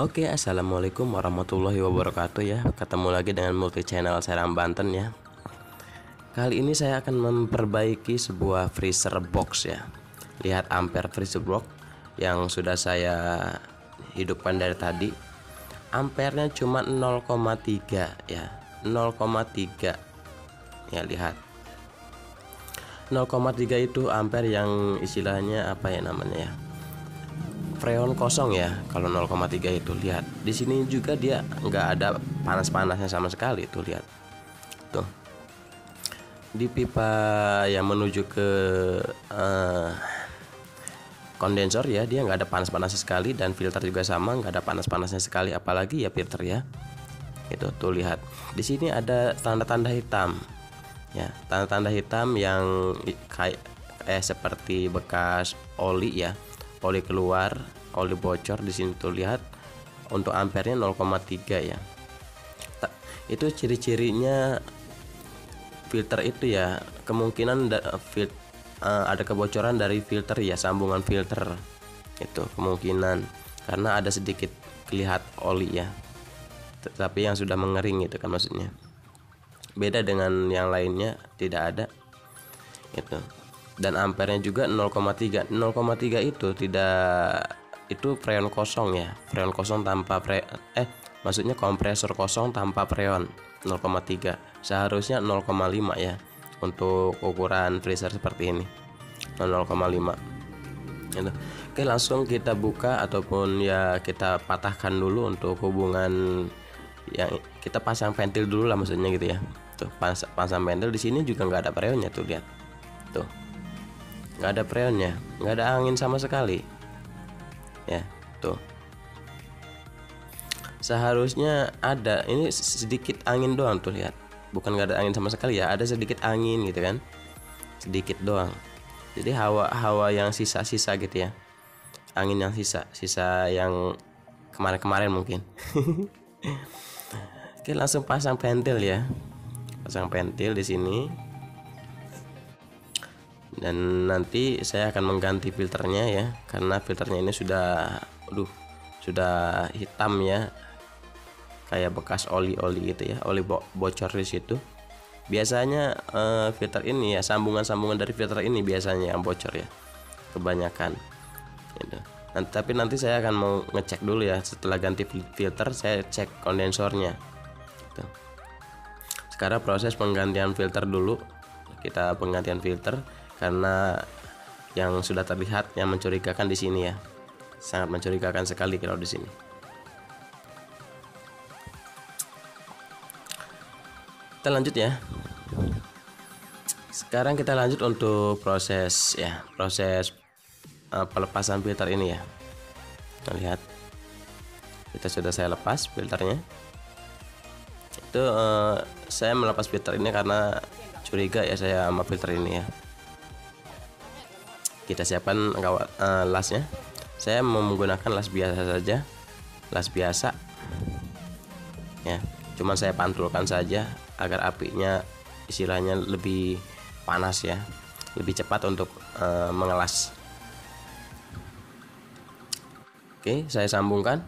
Oke, assalamualaikum warahmatullahi wabarakatuh ya. Ketemu lagi dengan multi channel Serang Banten ya. Kali ini saya akan memperbaiki sebuah freezer box ya. Lihat ampere freezer box yang sudah saya hidupkan dari tadi. Ampernya cuma 0,3 ya. 0,3 ya, lihat 0,3 itu ampere yang istilahnya apa ya namanya ya, freon kosong ya. Kalau 0,3 itu, lihat di sini juga dia nggak ada panas-panasnya sama sekali. Tuh lihat tuh, di pipa yang menuju ke kondensor ya, dia nggak ada panas-panasnya sekali, dan filter juga sama, nggak ada panas-panasnya sekali, apalagi ya filter ya. Itu tuh, lihat di sini ada tanda-tanda hitam ya, tanda-tanda hitam yang kayak seperti bekas oli ya, oli keluar, oli bocor di sini tuh, lihat untuk ampernya 0,3 ya. Itu ciri-cirinya filter itu ya, kemungkinan ada kebocoran dari filter ya, sambungan filter itu kemungkinan, karena ada sedikit kelihatan oli ya, tapi yang sudah mengering itu kan maksudnya. Beda dengan yang lainnya, tidak ada itu. Dan ampernya juga 0,3. 0,3 itu tidak, itu freon kosong ya, freon kosong tanpa maksudnya kompresor kosong tanpa freon. 0,3 seharusnya 0,5 ya untuk ukuran freezer seperti ini, 0,5 itu. Oke, langsung kita buka ataupun ya kita patahkan dulu untuk hubungan yang kita pasang ventil dulu lah maksudnya gitu ya. Tuh, pasang ventil di sini juga nggak ada freonnya tuh, lihat tuh, nggak ada freonnya, nggak ada angin sama sekali ya. Tuh, seharusnya ada, ini sedikit angin doang tuh, lihat, bukan nggak ada angin sama sekali ya, ada sedikit angin gitu kan, sedikit doang. Jadi hawa yang sisa-sisa gitu ya, angin yang sisa yang kemarin-kemarin mungkin. Oke, langsung pasang ventil ya, pasang ventil di sini. Dan nanti saya akan mengganti filternya ya, karena filternya ini sudah hitam ya, kayak bekas oli-oli gitu ya, oli bocor di situ. Biasanya filter ini ya, sambungan-sambungan dari filter ini biasanya yang bocor ya, kebanyakan gitu. Tapi nanti saya akan mau ngecek dulu ya, setelah ganti filter saya cek kondensornya gitu. Sekarang proses penggantian filter dulu, kita penggantian filter, karena yang sudah terlihat yang mencurigakan di sini ya, sangat mencurigakan sekali kalau di sini. Kita lanjut ya. Sekarang kita lanjut untuk proses ya, proses pelepasan filter ini ya. Nah, lihat, kita sudah saya lepas filternya. Itu saya melepas filter ini karena curiga ya saya sama filter ini ya. Kita siapkan lasnya. Saya mau menggunakan las biasa saja, las biasa ya, cuman saya pantulkan saja agar apinya istilahnya lebih panas ya, lebih cepat untuk mengelas. Oke, saya sambungkan.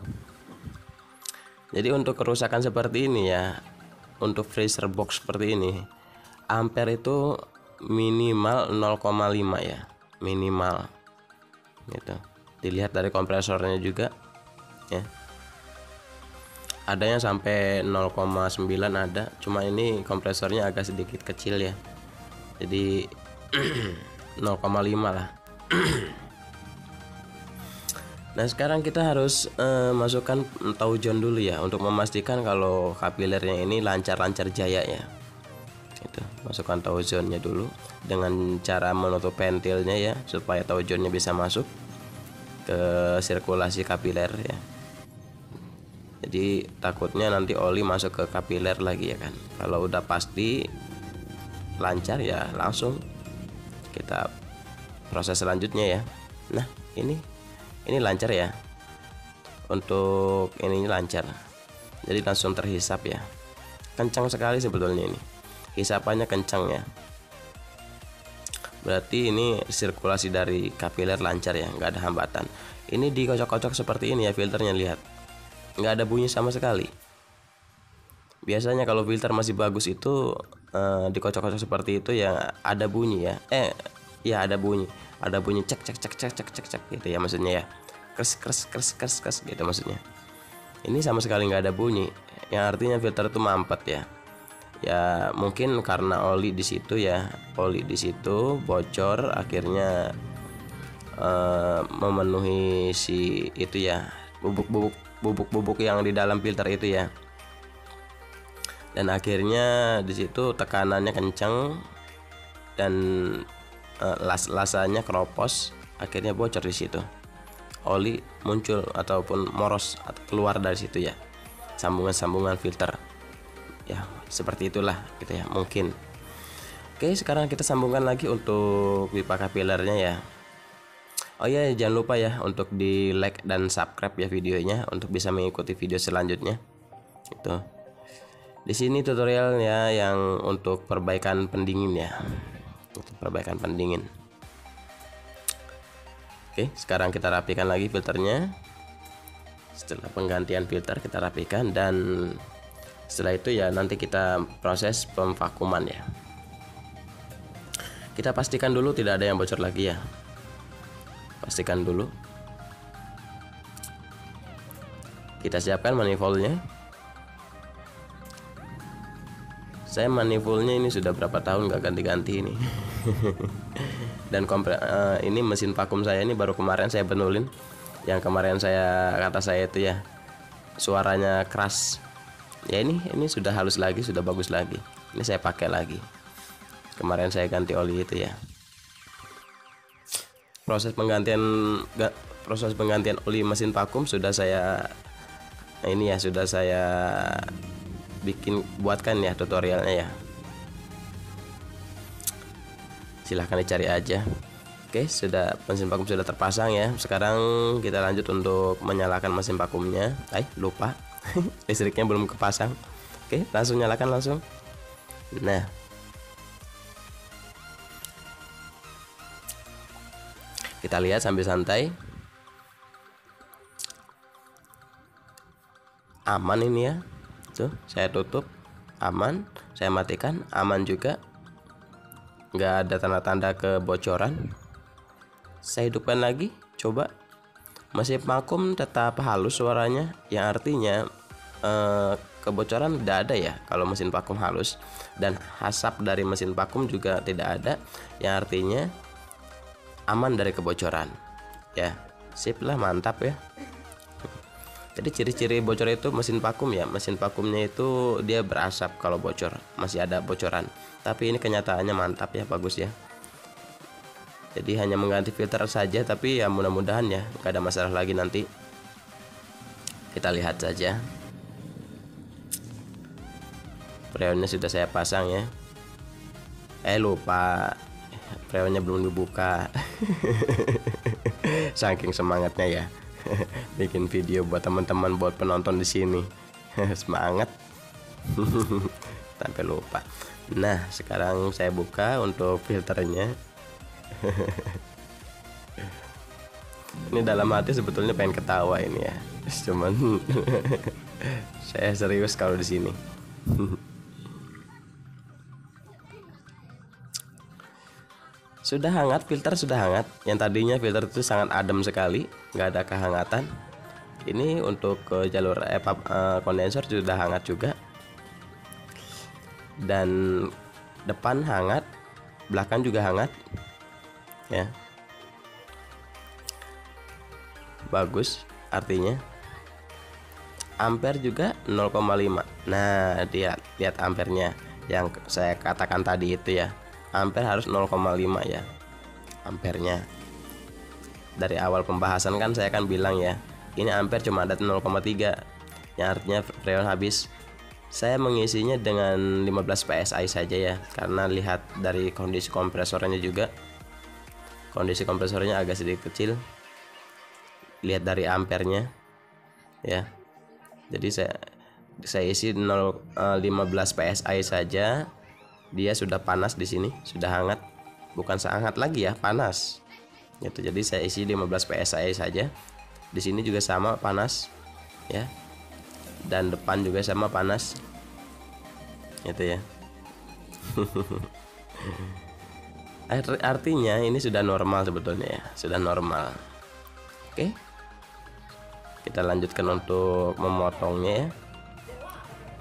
Jadi untuk kerusakan seperti ini ya, untuk freezer box seperti ini, ampere itu minimal 0,5 ya, minimal gitu. Dilihat dari kompresornya juga ya, ada yang sampai 0,9 ada, cuma ini kompresornya agak sedikit kecil ya, jadi 0,5 lah. Nah, sekarang kita harus masukkan taujon dulu ya, untuk memastikan kalau kapilernya ini lancar-lancar jaya ya. Itu, masukkan taujonnya dulu dengan cara menutup ventilnya ya, supaya taujonnya bisa masuk ke sirkulasi kapiler ya. Jadi takutnya nanti oli masuk ke kapiler lagi ya kan. Kalau udah pasti lancar ya, langsung kita proses selanjutnya ya. Nah, ini lancar ya, untuk ini lancar, jadi langsung terhisap ya, kencang sekali sebetulnya ini, hisapannya kencang ya, berarti ini sirkulasi dari kapiler lancar ya, nggak ada hambatan. Ini dikocok-kocok seperti ini ya filternya, lihat nggak ada bunyi sama sekali. Biasanya kalau filter masih bagus itu dikocok-kocok seperti itu ya ada bunyi ya. Ya ada bunyi cek cek cek cek cek cek cek gitu ya maksudnya ya. Kres kres kres kres kres gitu maksudnya. Ini sama sekali nggak ada bunyi, yang artinya filter itu mampet ya. Ya mungkin karena oli di situ ya, oli di situ bocor akhirnya memenuhi si itu ya, bubuk yang di dalam filter itu ya. Dan akhirnya di situ tekanannya kencang dan lasanya keropos, akhirnya bocor di situ. Oli muncul ataupun moros keluar dari situ ya, sambungan-sambungan filter ya, seperti itulah gitu ya mungkin. Oke, sekarang kita sambungkan lagi untuk pipa kapillernya ya. Oh ya, jangan lupa ya untuk di like dan subscribe ya videonya untuk bisa mengikuti video selanjutnya. Itu di sini tutorialnya yang untuk perbaikan pendingin ya, untuk perbaikan pendingin. Oke, sekarang kita rapikan lagi filternya. Setelah penggantian filter kita rapikan, dan setelah itu ya nanti kita proses pemvakuman ya. Kita pastikan dulu tidak ada yang bocor lagi ya. Pastikan dulu. Kita siapkan manifoldnya. Saya manifoldnya ini sudah berapa tahun nggak ganti-ganti ini. Dan ini mesin vakum saya ini baru kemarin saya benulin. Yang kemarin kata saya itu ya suaranya keras. Ya ini sudah halus lagi, sudah bagus lagi. Ini saya pakai lagi. Kemarin saya ganti oli itu ya. Proses penggantian oli mesin vakum sudah saya buatkan ya tutorialnya ya. Silahkan dicari aja. Oke, mesin vakum sudah terpasang ya. Sekarang kita lanjut untuk menyalakan mesin vakumnya. Lupa. Listriknya belum kepasang. Oke, langsung nyalakan langsung. Nah, kita lihat sambil santai. Aman ini ya. Tuh, saya tutup. Aman. Saya matikan. Aman juga. Nggak ada tanda-tanda kebocoran. Saya hidupkan lagi. Coba. Mesin vakum tetap halus suaranya. Yang artinya kebocoran tidak ada ya kalau mesin vakum halus. Dan asap dari mesin vakum juga tidak ada. Yang artinya aman dari kebocoran ya. Sip lah, mantap ya. Jadi ciri-ciri bocor itu mesin vakum ya, mesin vakumnya itu dia berasap kalau bocor, masih ada bocoran. Tapi ini kenyataannya mantap ya, bagus ya. Jadi hanya mengganti filter saja, tapi ya mudah-mudahan ya nggak ada masalah lagi nanti. Kita lihat saja. Freonnya sudah saya pasang ya. Lupa, freonnya belum dibuka. Saking semangatnya ya. Bikin video buat teman-teman, buat penonton di sini. Semangat. Sampai lupa. Nah, sekarang saya buka untuk filternya. Ini dalam hati sebetulnya pengen ketawa ini ya. Cuman saya serius kalau di sini. Sudah hangat, filter sudah hangat. Yang tadinya filter itu sangat adem sekali, nggak ada kehangatan. Ini untuk jalur kondensor sudah hangat juga. Dan depan hangat, belakang juga hangat. Ya. Bagus artinya. Ampere juga 0,5. Nah, lihat ampernya yang saya katakan tadi itu ya. Ampere harus 0,5 ya ampernya. Dari awal pembahasan kan saya kan bilang ya, ini ampere cuma ada 0,3, yang artinya freon habis. Saya mengisinya dengan 15 psi saja ya, karena lihat dari kondisi kompresornya juga. Kondisi kompresornya agak sedikit kecil. Lihat dari ampernya ya. Jadi saya isi 15 psi saja. Dia sudah panas di sini, sudah hangat, bukan sehangat lagi ya, panas. Gitu. Jadi saya isi 15 psi saja. Di sini juga sama panas, ya. dan depan juga sama panas itu ya. Artinya ini sudah normal sebetulnya ya, sudah normal. Oke, kita lanjutkan untuk memotongnya ya,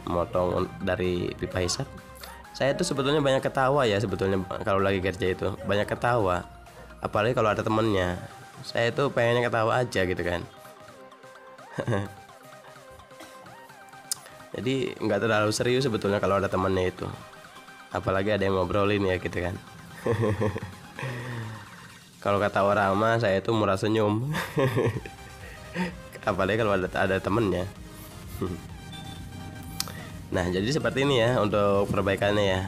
memotong dari pipa hisap. Saya tuh sebetulnya banyak ketawa ya, sebetulnya kalau lagi kerja itu banyak ketawa, apalagi kalau ada temennya. Saya tuh pengennya ketawa aja gitu kan. Jadi nggak terlalu serius sebetulnya kalau ada temennya itu, apalagi ada yang ngobrolin ya gitu kan. Kalau kata orang mah saya itu murah senyum. Apalagi kalau ada temennya. Nah, jadi seperti ini ya untuk perbaikannya ya.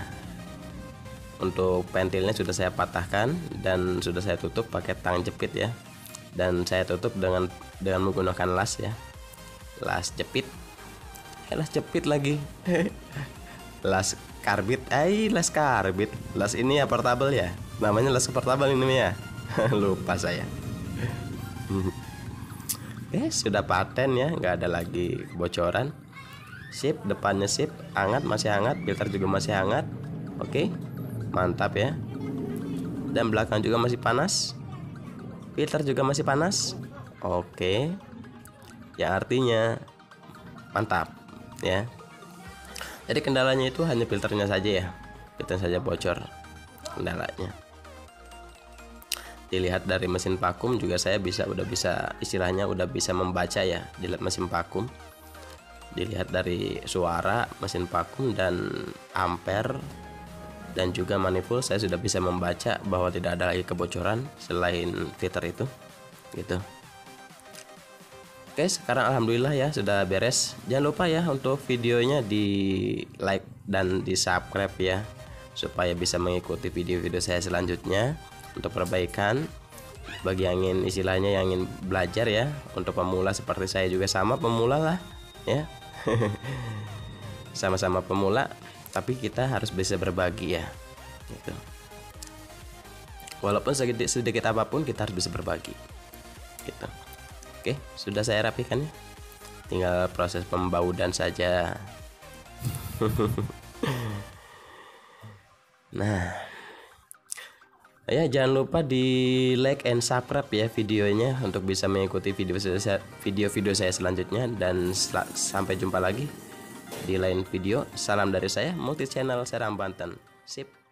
Untuk pentilnya sudah saya patahkan dan sudah saya tutup pakai tang jepit ya. Dan saya tutup dengan menggunakan las ya. Las jepit. Las jepit lagi. Las karbit. Las karbit. Las ini ya portable ya. Namanya las portable ini ya. Lupa saya. Sudah paten ya, nggak ada lagi kebocoran. Sip, depannya sip, hangat, masih hangat, filter juga masih hangat. Oke, mantap ya. Dan belakang juga masih panas, filter juga masih panas. Oke, ya artinya mantap ya. Jadi kendalanya itu hanya filternya saja ya, filter saja bocor kendalanya. Dilihat dari mesin vakum juga saya udah bisa istilahnya udah bisa membaca ya, dilihat mesin vakum. Dilihat dari suara mesin vakum dan ampere dan juga manifold, saya sudah bisa membaca bahwa tidak ada lagi kebocoran selain filter itu gitu. Oke, sekarang alhamdulillah ya sudah beres. Jangan lupa ya untuk videonya di like dan di subscribe ya, supaya bisa mengikuti video-video saya selanjutnya untuk perbaikan. Bagi yang ingin istilahnya yang ingin belajar ya, untuk pemula seperti saya juga sama pemula lah ya. Sama-sama pemula, tapi kita harus bisa berbagi ya gitu. Walaupun sedikit apapun kita harus bisa berbagi gitu. Oke, sudah saya rapikan ya, tinggal proses pembaudan saja. Nah ya, jangan lupa di like and subscribe ya videonya untuk bisa mengikuti video-video saya selanjutnya. Dan sampai jumpa lagi di lain video. Salam dari saya, Multi Channel Serang Banten. Sip.